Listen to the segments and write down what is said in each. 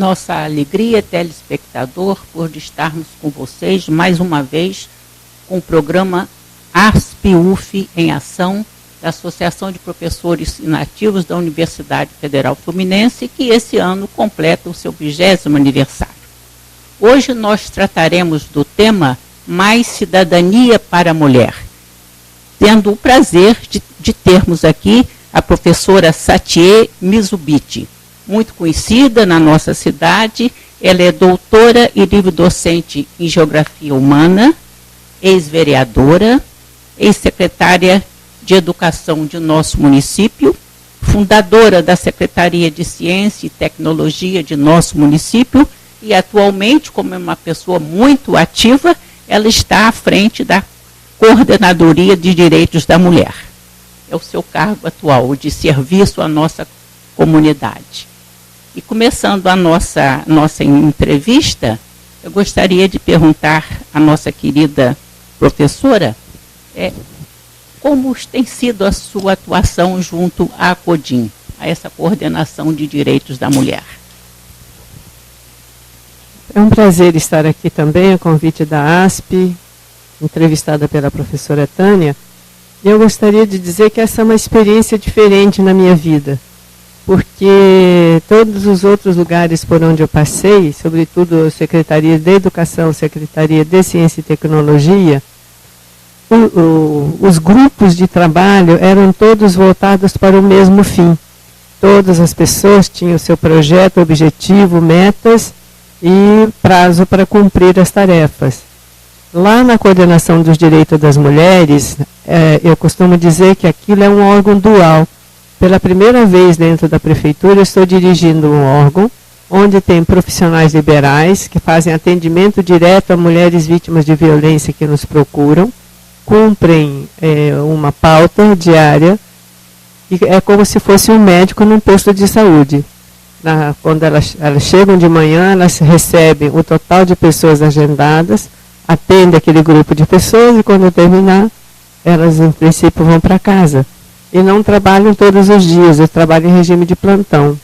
nossa alegria, telespectador, por estarmos com vocês mais uma vez com o programa ASP-UF em Ação, da Associação de Professores Inativos da Universidade Federal Fluminense, que esse ano completa o seu 20º aniversário. Hoje nós trataremos do tema Mais Cidadania para a Mulher, tendo o prazer de termos aqui a professora Satie Mizubichi, muito conhecida na nossa cidade. Ela é doutora e livre-docente em Geografia Humana, ex-vereadora, ex-secretária de Educação de nosso município, fundadora da Secretaria de Ciência e Tecnologia de nosso município e atualmente, como é uma pessoa muito ativa, ela está à frente da Coordenadoria de Direitos da Mulher. É o seu cargo atual, de serviço à nossa comunidade. E começando a nossa entrevista, eu gostaria de perguntar à nossa querida professora como tem sido a sua atuação junto à CODIM, a essa Coordenação de Direitos da Mulher. É um prazer estar aqui também, a convite da ASP, entrevistada pela professora Tânia. E eu gostaria de dizer que essa é uma experiência diferente na minha vida, porque todos os outros lugares por onde eu passei, sobretudo a Secretaria de Educação, Secretaria de Ciência e Tecnologia, os grupos de trabalho eram todos voltados para o mesmo fim. Todas as pessoas tinham o seu projeto, objetivo, metas e prazo para cumprir as tarefas. Lá na Coordenação dos Direitos das Mulheres, eu costumo dizer que aquilo é um órgão dual. Pela primeira vez dentro da prefeitura, eu estou dirigindo um órgão onde tem profissionais liberais que fazem atendimento direto a mulheres vítimas de violência que nos procuram, cumprem uma pauta diária, e é como se fosse um médico num posto de saúde. Quando elas chegam de manhã, elas recebem o total de pessoas agendadas, atendem aquele grupo de pessoas e quando terminar, elas em princípio vão para casa. E não trabalham todos os dias, eu trabalho em regime de plantão.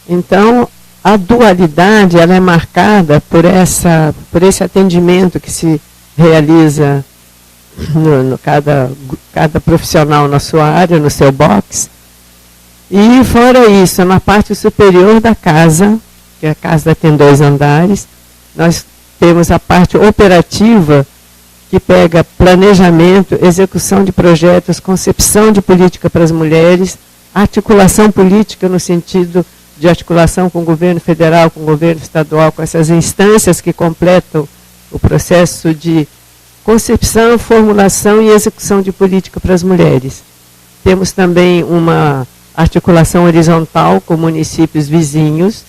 Então, a dualidade ela é marcada por esse atendimento que se realiza cada profissional na sua área, no seu box. E fora isso, na parte superior da casa, que a casa tem 2 andares, nós temos a parte operativa, que pega planejamento, execução de projetos, concepção de política para as mulheres, articulação política no sentido de articulação com o governo federal, com o governo estadual, com essas instâncias que completam o processo de concepção, formulação e execução de política para as mulheres. Temos também uma articulação horizontal com municípios vizinhos,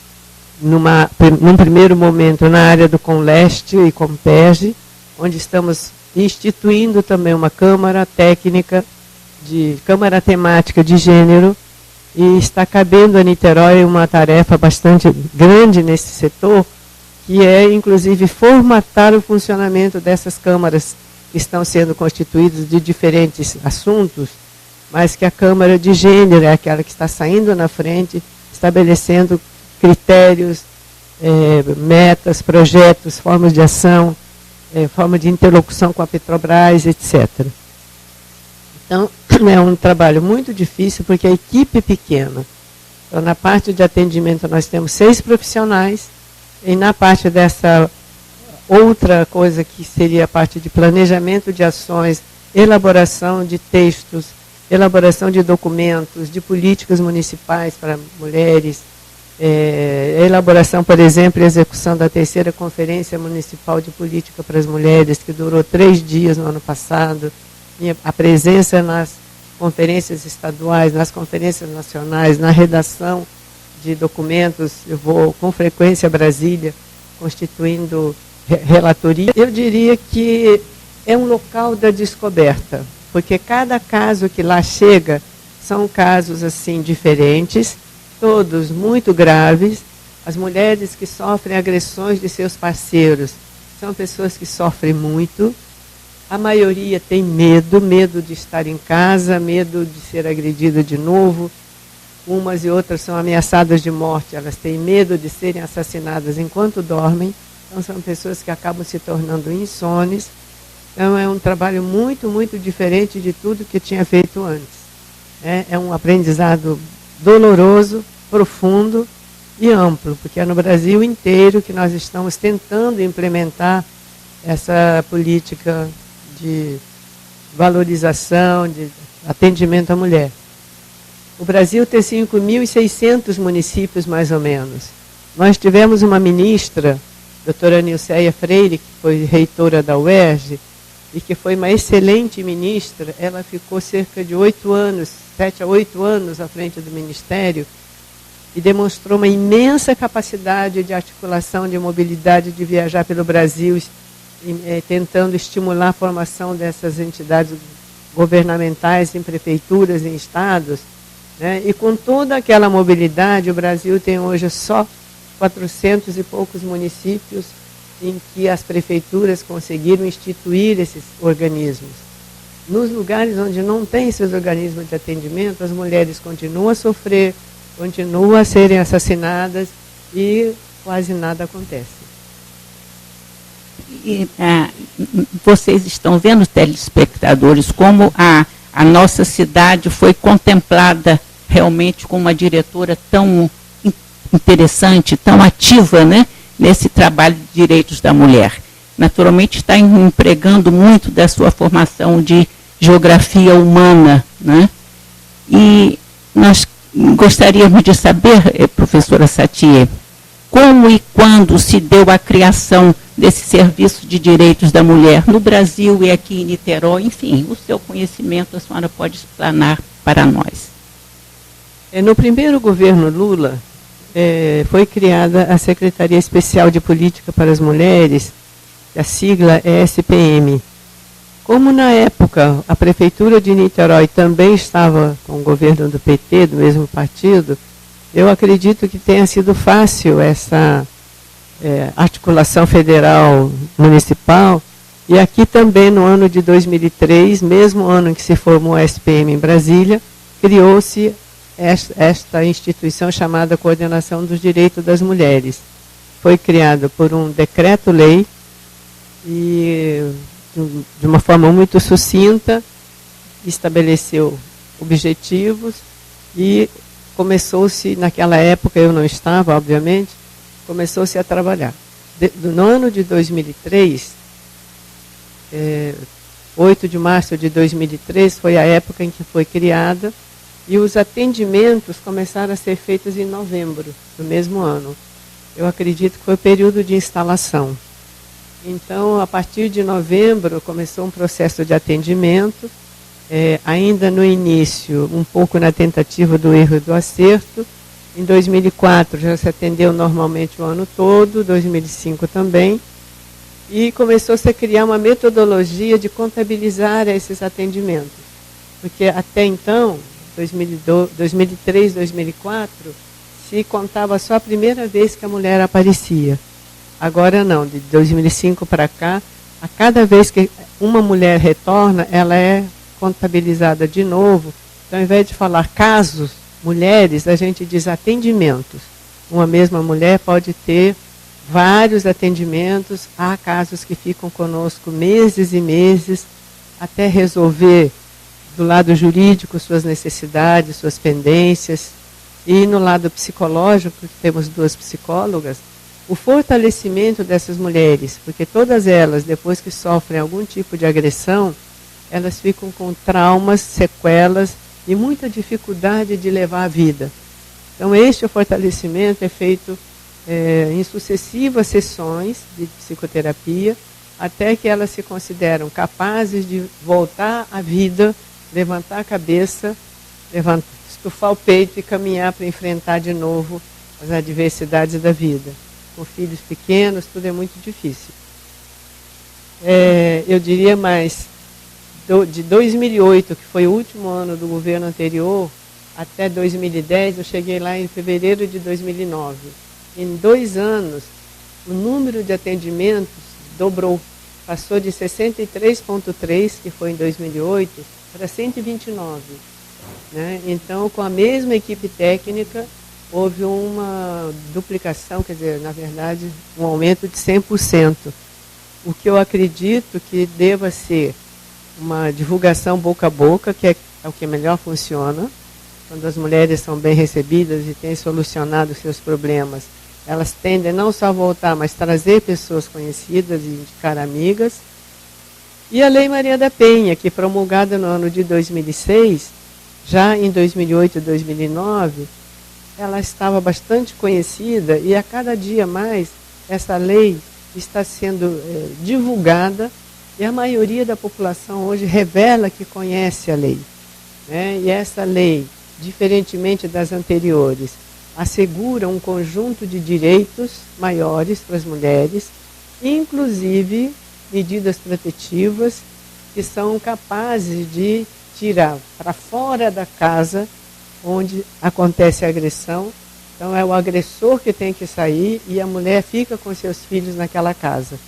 num primeiro momento na área do CONLEST e COMPERGE, onde estamos instituindo também uma câmara temática de gênero, e está cabendo a Niterói uma tarefa bastante grande nesse setor, que é, inclusive, formatar o funcionamento dessas câmaras que estão sendo constituídas de diferentes assuntos, mas que a Câmara de Gênero é aquela que está saindo na frente, estabelecendo critérios, metas, projetos, formas de ação, forma de interlocução com a Petrobras, etc. Então, é um trabalho muito difícil, porque a equipe é pequena. Então, na parte de atendimento, nós temos 6 profissionais, e na parte dessa outra coisa que seria a parte de planejamento de ações, elaboração de textos, elaboração de documentos, de políticas municipais para mulheres, elaboração, por exemplo, e execução da 3ª Conferência Municipal de Política para as Mulheres, que durou 3 dias no ano passado, a presença nas conferências estaduais, nas conferências nacionais, na redação de documentos. Eu vou com frequência a Brasília, constituindo relatoria. Eu diria que é um local da descoberta, porque cada caso que lá chega são casos assim diferentes, todos muito graves. As mulheres que sofrem agressões de seus parceiros são pessoas que sofrem muito. A maioria tem medo de estar em casa, medo de ser agredida de novo. umas e outras são ameaçadas de morte, elas têm medo de serem assassinadas enquanto dormem, então são pessoas que acabam se tornando insones. Então é um trabalho muito, muito diferente de tudo que tinha feito antes. É um aprendizado doloroso, profundo e amplo, porque é no Brasil inteiro que nós estamos tentando implementar essa política de valorização, de atendimento à mulher. O Brasil tem 5.600 municípios, mais ou menos. Nós tivemos uma ministra, doutora Nilceia Freire, que foi reitora da UERJ, e que foi uma excelente ministra. Ela ficou cerca de 8 anos, 7 a 8 anos à frente do Ministério, e demonstrou uma imensa capacidade de articulação, de mobilidade, de viajar pelo Brasil, tentando estimular a formação dessas entidades governamentais em prefeituras, em estados, né? E com toda aquela mobilidade, o Brasil tem hoje só 400 e poucos municípios em que as prefeituras conseguiram instituir esses organismos. Nos lugares onde não tem esses organismos de atendimento, as mulheres continuam a sofrer, continuam a serem assassinadas e quase nada acontece. E, vocês estão vendo, telespectadores, como a nossa cidade foi contemplada realmente com uma diretora tão interessante, tão ativa, né, nesse trabalho de direitos da mulher. Naturalmente está empregando muito da sua formação de geografia humana, né? E nós gostaríamos de saber, professora Satie, como e quando se deu a criação desse Serviço de Direitos da Mulher no Brasil e aqui em Niterói, enfim, o seu conhecimento a senhora pode explanar para nós. No primeiro governo Lula, foi criada a Secretaria Especial de Política para as Mulheres, a sigla é SPM. Como na época a Prefeitura de Niterói também estava com o governo do PT, do mesmo partido, eu acredito que tenha sido fácil essa articulação federal municipal. E aqui também no ano de 2003, mesmo ano em que se formou a SPM em Brasília, criou-se esta instituição chamada Coordenação dos Direitos das Mulheres. Foi criada por um decreto-lei e, de uma forma muito sucinta, estabeleceu objetivos e começou-se, naquela época eu não estava, obviamente, começou-se a trabalhar. No ano de 2003, 8 de março de 2003, foi a época em que foi criada, e os atendimentos começaram a ser feitos em novembro do mesmo ano. Eu acredito que foi o período de instalação. Então, a partir de novembro, começou um processo de atendimento, ainda no início, um pouco na tentativa do erro e do acerto. Em 2004 já se atendeu normalmente o ano todo, 2005 também, e começou-se a criar uma metodologia de contabilizar esses atendimentos. Porque até então, 2003, 2004, se contava só a primeira vez que a mulher aparecia. Agora não, de 2005 para cá, a cada vez que uma mulher retorna, ela é contabilizada de novo. Então, ao invés de falar casos, mulheres, a gente diz atendimentos. Uma mesma mulher pode ter vários atendimentos. Há casos que ficam conosco meses e meses até resolver do lado jurídico suas necessidades, suas pendências. E no lado psicológico, temos 2 psicólogas, o fortalecimento dessas mulheres, porque todas elas, depois que sofrem algum tipo de agressão, elas ficam com traumas, sequelas e muita dificuldade de levar a vida. Então, este fortalecimento é feito em sucessivas sessões de psicoterapia, até que elas se consideram capazes de voltar à vida, levantar a cabeça, estufar o peito e caminhar para enfrentar de novo as adversidades da vida. Com filhos pequenos, tudo é muito difícil. Eu diria mais, de 2008, que foi o último ano do governo anterior, até 2010, eu cheguei lá em fevereiro de 2009. Em 2 anos, o número de atendimentos dobrou. Passou de 63,3, que foi em 2008, para 129. né? Então, com a mesma equipe técnica, houve uma duplicação, quer dizer, na verdade, um aumento de 100%. O que eu acredito que deva ser uma divulgação boca a boca, que é o que melhor funciona. Quando as mulheres são bem recebidas e têm solucionado seus problemas, elas tendem não só a voltar, mas trazer pessoas conhecidas e indicar amigas. E a Lei Maria da Penha, que promulgada no ano de 2006, já em 2008 e 2009, ela estava bastante conhecida e a cada dia mais essa lei está sendo divulgada e a maioria da população hoje revela que conhece a lei, né? E essa lei, diferentemente das anteriores, assegura um conjunto de direitos maiores para as mulheres, inclusive medidas protetivas que são capazes de tirar para fora da casa onde acontece a agressão. Então é o agressor que tem que sair e a mulher fica com seus filhos naquela casa.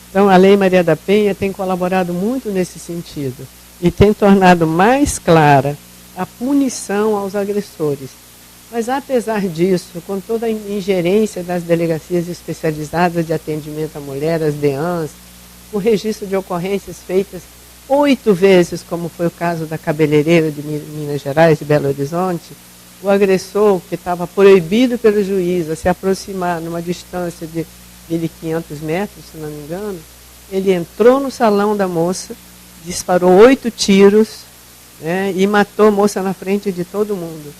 Então a Lei Maria da Penha tem colaborado muito nesse sentido e tem tornado mais clara a punição aos agressores. Mas apesar disso, com toda a ingerência das delegacias especializadas de atendimento à mulher, as DEANs, o registro de ocorrências feitas 8 vezes, como foi o caso da cabeleireira de Minas Gerais, de Belo Horizonte, o agressor, que estava proibido pelo juiz a se aproximar numa distância de 1.500 metros, se não me engano, ele entrou no salão da moça, disparou 8 tiros, né, e matou a moça na frente de todo mundo.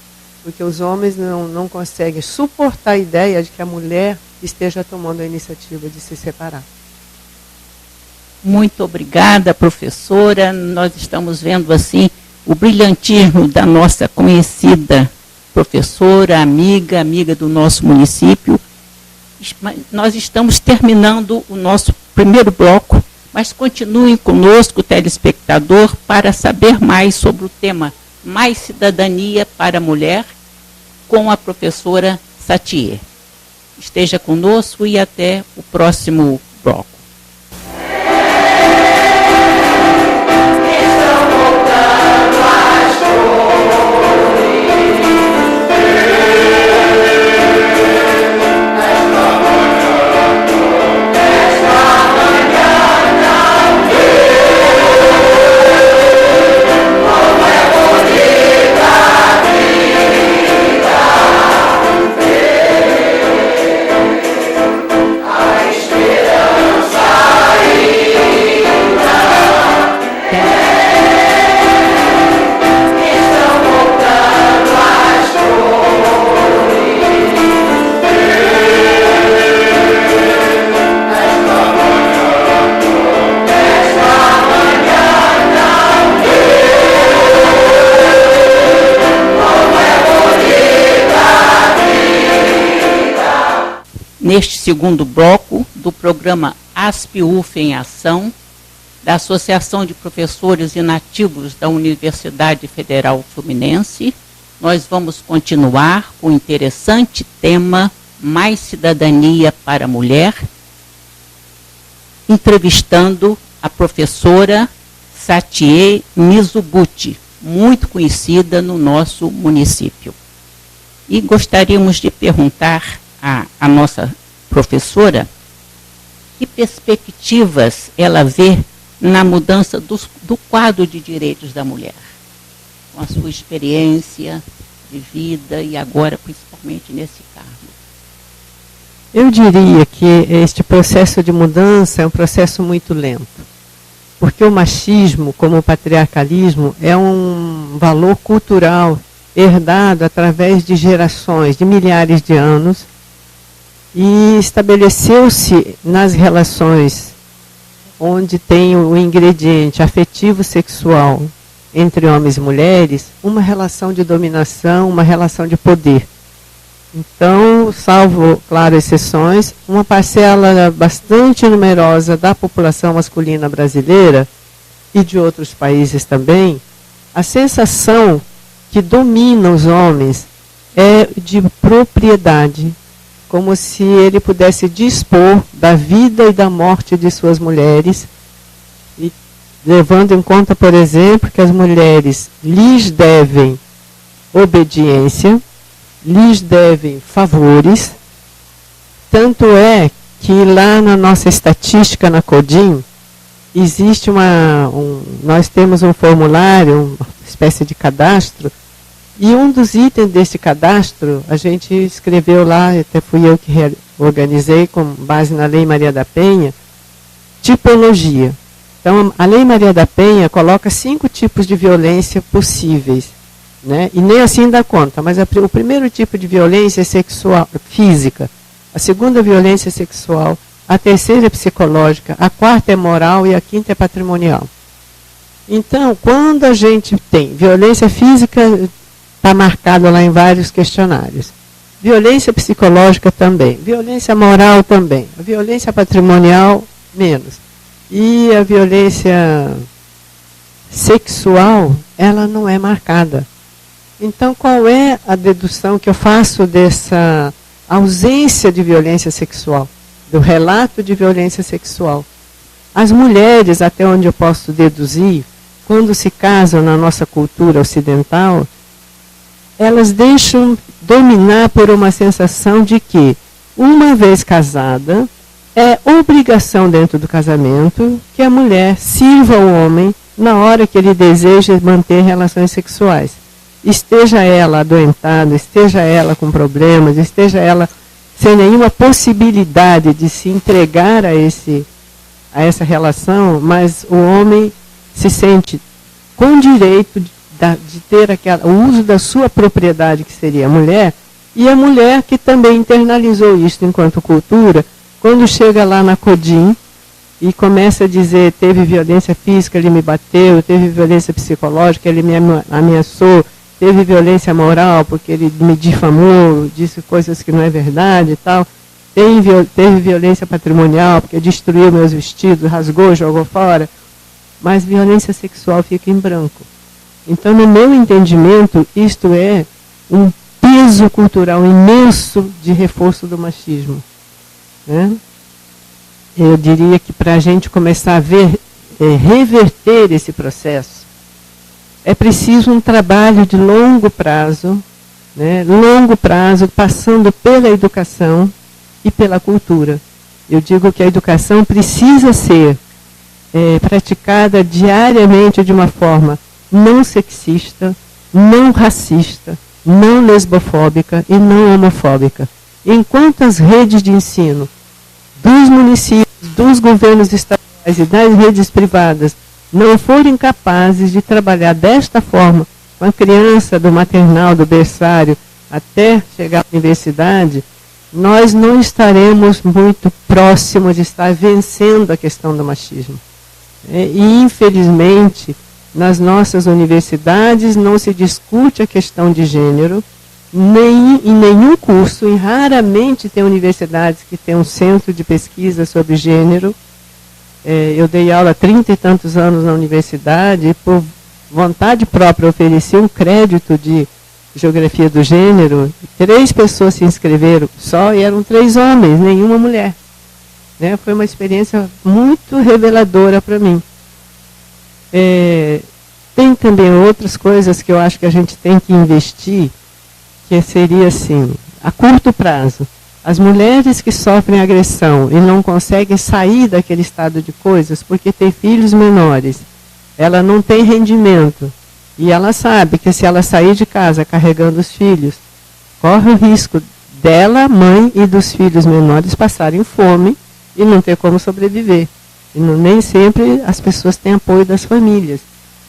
Porque os homens não conseguem suportar a ideia de que a mulher esteja tomando a iniciativa de se separar. Muito obrigada, professora. Nós estamos vendo assim o brilhantismo da nossa conhecida professora, amiga do nosso município. Nós estamos terminando o nosso primeiro bloco, mas continuem conosco, telespectador, para saber mais sobre o tema Mais Cidadania para a Mulher, com a professora Satie. Esteja conosco e até o próximo bloco. Neste segundo bloco do programa ASPIUF em Ação, da Associação de Professores Inativos da Universidade Federal Fluminense, nós vamos continuar com o interessante tema Mais Cidadania para a Mulher, entrevistando a professora Satie Mizuguchi, muito conhecida no nosso município. E gostaríamos de perguntar à nossa professora que perspectivas ela vê na mudança do quadro de direitos da mulher, com a sua experiência de vida e agora principalmente nesse cargo. Eu diria que este processo de mudança é um processo muito lento, porque o machismo, como o patriarcalismo, é um valor cultural herdado através de gerações, de milhares de anos, e estabeleceu-se nas relações onde tem o ingrediente afetivo sexual entre homens e mulheres, uma relação de dominação, uma relação de poder. Então, salvo, claro, exceções, uma parcela bastante numerosa da população masculina brasileira e de outros países também, a sensação que domina os homens é de propriedade, como se ele pudesse dispor da vida e da morte de suas mulheres. E levando em conta, por exemplo, que as mulheres lhes devem obediência, lhes devem favores. Tanto é que lá na nossa estatística na CODIM, existe nós temos um formulário, uma espécie de cadastro, e um dos itens desse cadastro, a gente escreveu lá, até fui eu que organizei com base na Lei Maria da Penha, tipologia. Então, a Lei Maria da Penha coloca 5 tipos de violência possíveis, né? E nem assim dá conta, mas o primeiro tipo de violência é sexual, física, a segunda violência é sexual, a terceira é psicológica, a quarta é moral e a quinta é patrimonial. Então, quando a gente tem violência física, está marcado lá em vários questionários. Violência psicológica também, violência moral também, a violência patrimonial menos. E a violência sexual, ela não é marcada. Então, qual é a dedução que eu faço dessa ausência de violência sexual, do relato de violência sexual? As mulheres, até onde eu posso deduzir, quando se casam na nossa cultura ocidental, elas deixam dominar por uma sensação de que, uma vez casada, é obrigação dentro do casamento que a mulher sirva o homem na hora que ele deseja manter relações sexuais. Esteja ela adoentada, esteja ela com problemas, esteja ela sem nenhuma possibilidade de se entregar a essa relação, mas o homem se sente com direito de ter o uso da sua propriedade, que seria a mulher, e a mulher que também internalizou isso enquanto cultura, quando chega lá na CODIM e começa a dizer, teve violência física, ele me bateu, teve violência psicológica, ele me ameaçou, teve violência moral, porque ele me difamou, disse coisas que não é verdade e tal, teve violência patrimonial, porque destruiu meus vestidos, rasgou, jogou fora, mas violência sexual fica em branco. Então, no meu entendimento, isto é um peso cultural imenso de reforço do machismo. Né? Eu diria que para a gente começar a reverter esse processo, é preciso um trabalho de longo prazo, né? Longo prazo, passando pela educação e pela cultura. Eu digo que a educação precisa ser praticada diariamente de uma forma não sexista, não racista, não lesbofóbica e não homofóbica. Enquanto as redes de ensino dos municípios, dos governos estaduais e das redes privadas não forem capazes de trabalhar desta forma com a criança do maternal, do berçário, até chegar à universidade, nós não estaremos muito próximos de estar vencendo a questão do machismo. E, infelizmente, nas nossas universidades não se discute a questão de gênero, nem em nenhum curso, e raramente tem universidades que têm um centro de pesquisa sobre gênero. Eu dei aula há 30 e tantos anos na universidade e, por vontade própria, ofereci um crédito de geografia do gênero. 3 pessoas se inscreveram só e eram 3 homens, nenhuma mulher. Foi uma experiência muito reveladora para mim. Tem também outras coisas que eu acho que a gente tem que investir, que seria assim, a curto prazo. As mulheres que sofrem agressão e não conseguem sair daquele estado de coisas porque têm filhos menores, ela não tem rendimento, e ela sabe que se ela sair de casa carregando os filhos, corre o risco dela, mãe e dos filhos menores passarem fome e não ter como sobreviver. E nem sempre as pessoas têm apoio das famílias.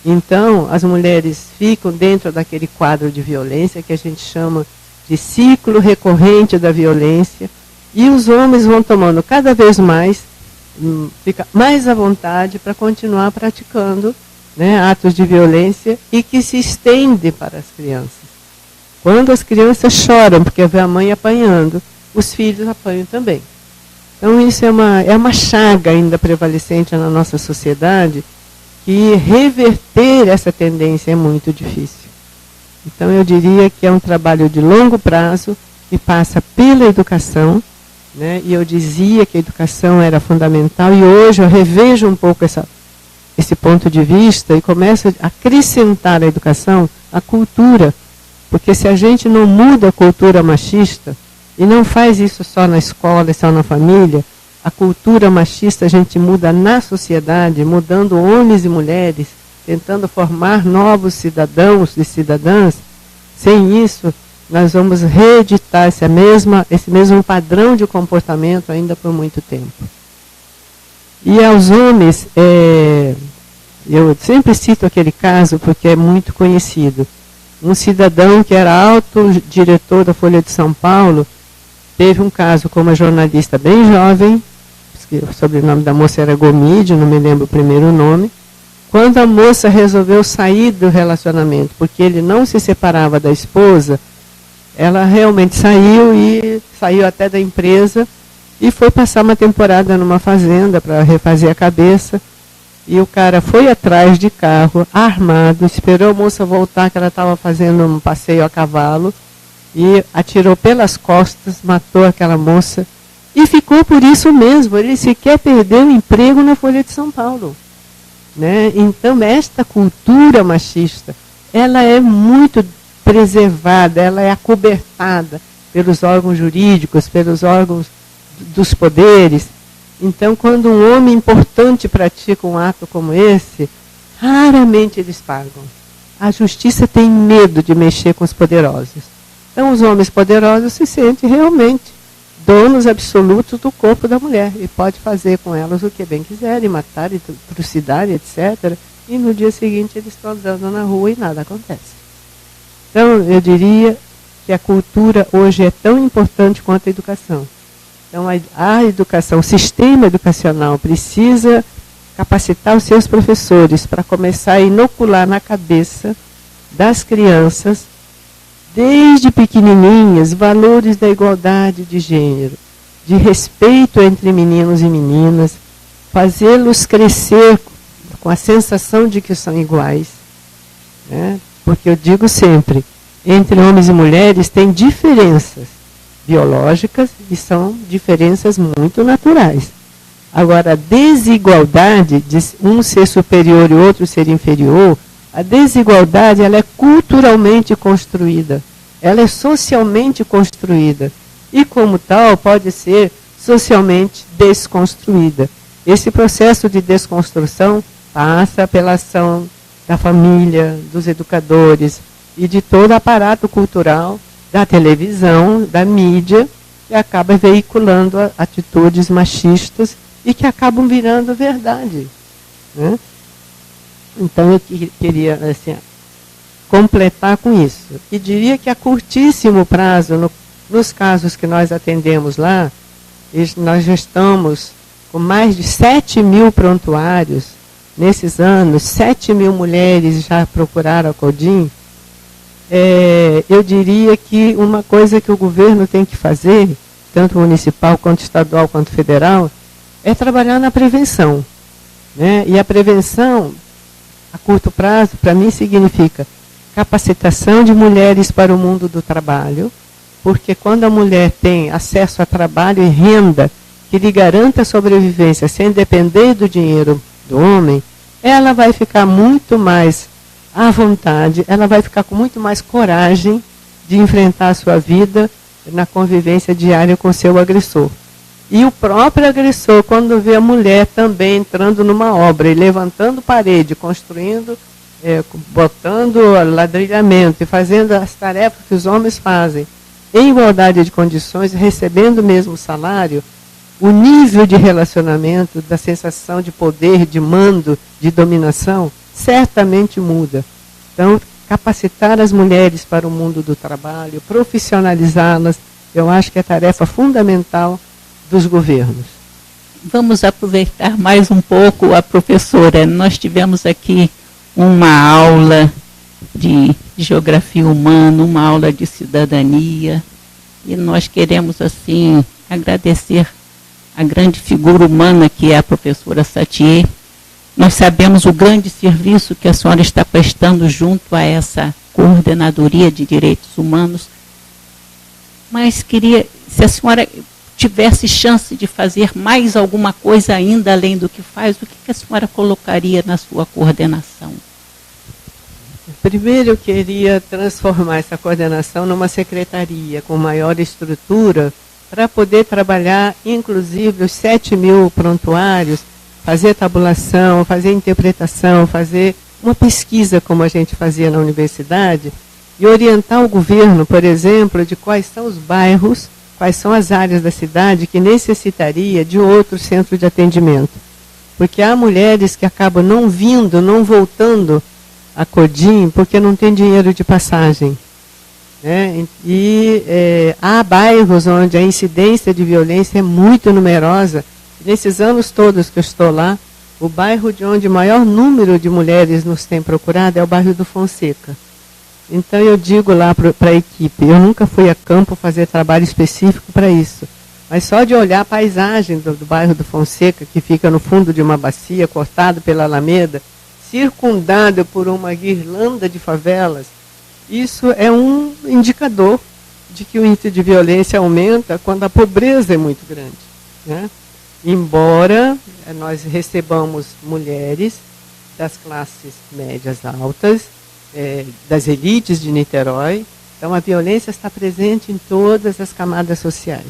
Então, as mulheres ficam dentro daquele quadro de violência que a gente chama de ciclo recorrente da violência, e os homens vão tomando cada vez mais, fica mais à vontade para continuar praticando, atos de violência, e que se estende para as crianças. Quando as crianças choram porque vê a mãe apanhando, os filhos apanham também. Então, isso é uma chaga ainda prevalecente na nossa sociedade, que reverter essa tendência é muito difícil. Então, eu diria que é um trabalho de longo prazo, que passa pela educação, e eu dizia que a educação era fundamental, e hoje eu revejo um pouco esse ponto de vista e começa a acrescentar à educação a cultura. Porque se a gente não muda a cultura machista, e não faz isso só na escola, só na família, a cultura machista a gente muda na sociedade, mudando homens e mulheres, tentando formar novos cidadãos e cidadãs. Sem isso, nós vamos reeditar esse mesmo padrão de comportamento ainda por muito tempo. E aos homens, eu sempre cito aquele caso porque é muito conhecido. Um cidadão que era alto diretor da Folha de São Paulo, teve um caso com uma jornalista bem jovem, o sobrenome da moça era Gomide, não me lembro o primeiro nome, quando a moça resolveu sair do relacionamento, porque ele não se separava da esposa, ela realmente saiu até da empresa e foi passar uma temporada numa fazenda para refazer a cabeça. E o cara foi atrás de carro, armado, esperou a moça voltar, que ela estava fazendo um passeio a cavalo, e atirou pelas costas, matou aquela moça, e ficou por isso mesmo. Ele sequer perdeu o emprego na Folha de São Paulo. Né? Então, esta cultura machista, ela é muito preservada, ela é acobertada pelos órgãos jurídicos, pelos órgãos dos poderes. Então, quando um homem importante pratica um ato como esse, raramente eles pagam. A justiça tem medo de mexer com os poderosos. Então, os homens poderosos se sentem realmente donos absolutos do corpo da mulher e pode fazer com elas o que bem quiserem, matar, trucidar, etc. E no dia seguinte eles estão andando na rua e nada acontece. Então, eu diria que a cultura hoje é tão importante quanto a educação. Então, a educação, o sistema educacional precisa capacitar os seus professores para começar a inocular na cabeça das crianças, desde pequenininhas, valores da igualdade de gênero, de respeito entre meninos e meninas, fazê-los crescer com a sensação de que são iguais. Né? Porque eu digo sempre, entre homens e mulheres tem diferenças biológicas e são diferenças muito naturais. Agora, a desigualdade de um ser superior e outro ser inferior, a desigualdade ela é culturalmente construída, ela é socialmente construída e, como tal, pode ser socialmente desconstruída. Esse processo de desconstrução passa pela ação da família, dos educadores e de todo o aparato cultural, da televisão, da mídia, que acaba veiculando atitudes machistas e que acabam virando verdade. Né? Então, eu queria assim, completar com isso. E diria que a curtíssimo prazo, nos casos que nós atendemos lá, nós já estamos com mais de 7.000 prontuários. Nesses anos, 7.000 mulheres já procuraram a CODIM. Eu diria que uma coisa que o governo tem que fazer, tanto municipal, quanto estadual, quanto federal, é trabalhar na prevenção. Né? E a prevenção, a curto prazo, para mim, significa capacitação de mulheres para o mundo do trabalho, porque quando a mulher tem acesso a trabalho e renda que lhe garanta a sobrevivência sem depender do dinheiro do homem, ela vai ficar muito mais à vontade, ela vai ficar com muito mais coragem de enfrentar a sua vida na convivência diária com seu agressor. E o próprio agressor, quando vê a mulher também entrando numa obra e levantando parede, construindo, botando ladrilhamento e fazendo as tarefas que os homens fazem, em igualdade de condições, recebendo o mesmo salário, o nível de relacionamento, da sensação de poder, de mando, de dominação, certamente muda. Então, capacitar as mulheres para o mundo do trabalho, profissionalizá-las, eu acho que é tarefa fundamental dos governos. Vamos aproveitar mais um pouco a professora. Nós tivemos aqui uma aula de geografia humana, uma aula de cidadania, e nós queremos, assim, agradecer a grande figura humana que é a professora Satie. Nós sabemos o grande serviço que a senhora está prestando junto a essa Coordenadoria de Direitos Humanos, mas queria, se a senhora tivesse chance de fazer mais alguma coisa ainda além do que faz, o que a senhora colocaria na sua coordenação? Primeiro, eu queria transformar essa coordenação numa secretaria com maior estrutura para poder trabalhar, inclusive, os 7.000 prontuários, fazer tabulação, fazer interpretação, fazer uma pesquisa, como a gente fazia na universidade, e orientar o governo, por exemplo, de quais são os bairros, quais são as áreas da cidade que necessitaria de outro centro de atendimento. Porque há mulheres que acabam não vindo, não voltando a CODIM, porque não tem dinheiro de passagem. Né? Há bairros onde a incidência de violência é muito numerosa. Nesses anos todos que eu estou lá, o bairro de onde o maior número de mulheres nos tem procurado é o bairro do Fonseca. Então eu digo lá para a equipe, eu nunca fui a campo fazer trabalho específico para isso, mas só de olhar a paisagem do bairro do Fonseca, que fica no fundo de uma bacia, cortado pela Alameda, circundado por uma guirlanda de favelas, isso é um indicador de que o índice de violência aumenta quando a pobreza é muito grande. Né? Embora nós recebamos mulheres das classes médias altas, das elites de Niterói, então a violência está presente em todas as camadas sociais.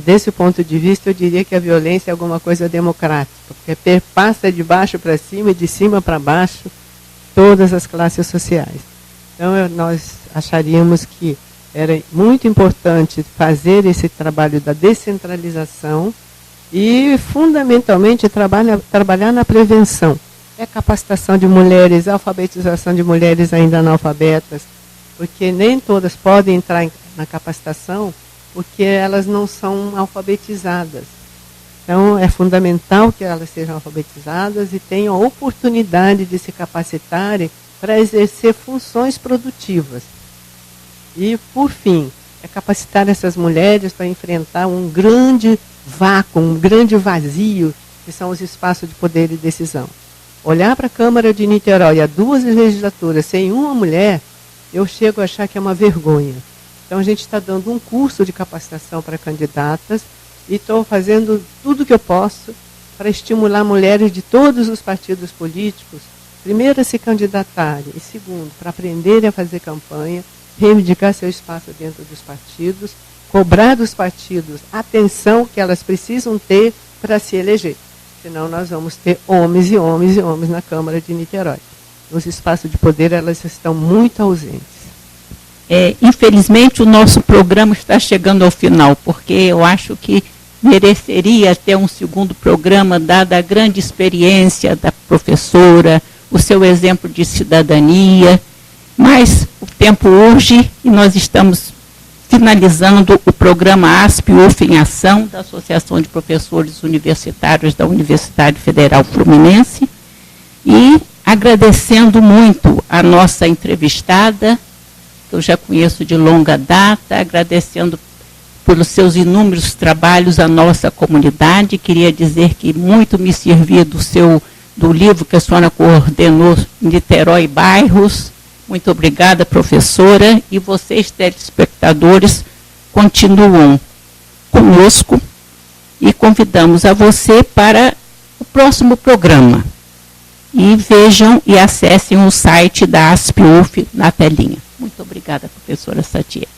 Desse ponto de vista, eu diria que a violência é alguma coisa democrática, porque perpassa de baixo para cima e de cima para baixo todas as classes sociais. Então, nós acharíamos que era muito importante fazer esse trabalho da descentralização e, fundamentalmente, trabalhar na prevenção. Capacitação de mulheres, alfabetização de mulheres ainda analfabetas, porque nem todas podem entrar na capacitação, porque elas não são alfabetizadas. Então, é fundamental que elas sejam alfabetizadas e tenham a oportunidade de se capacitarem para exercer funções produtivas. E, por fim, capacitar essas mulheres para enfrentar um grande vácuo, um grande vazio, que são os espaços de poder e decisão. Olhar para a Câmara de Niterói, há 2 legislaturas, sem uma mulher, eu chego a achar que é uma vergonha. Então, a gente está dando um curso de capacitação para candidatas e estou fazendo tudo o que eu posso para estimular mulheres de todos os partidos políticos, primeiro, a se candidatarem e, segundo, para aprenderem a fazer campanha, reivindicar seu espaço dentro dos partidos, cobrar dos partidos a atenção que elas precisam ter para se eleger. Senão, nós vamos ter homens e homens e homens na Câmara de Niterói. Nos espaços de poder, elas estão muito ausentes. Infelizmente, o nosso programa está chegando ao final, porque eu acho que mereceria ter um segundo programa, dada a grande experiência da professora, o seu exemplo de cidadania, mas o tempo urge e nós estamos finalizando o programa ASP-UF em Ação, da Associação de Professores Universitários da Universidade Federal Fluminense, e agradecendo muito a nossa entrevistada, que eu já conheço de longa data, agradecendo pelos seus inúmeros trabalhos à nossa comunidade. Queria dizer que muito me servi do livro que a senhora coordenou, Niterói Bairros. Muito obrigada, professora. E vocês, telespectadores, continuam conosco e convidamos a você para o próximo programa. E vejam e acessem o site da ASP-UF na telinha. Muito obrigada, professora Satia.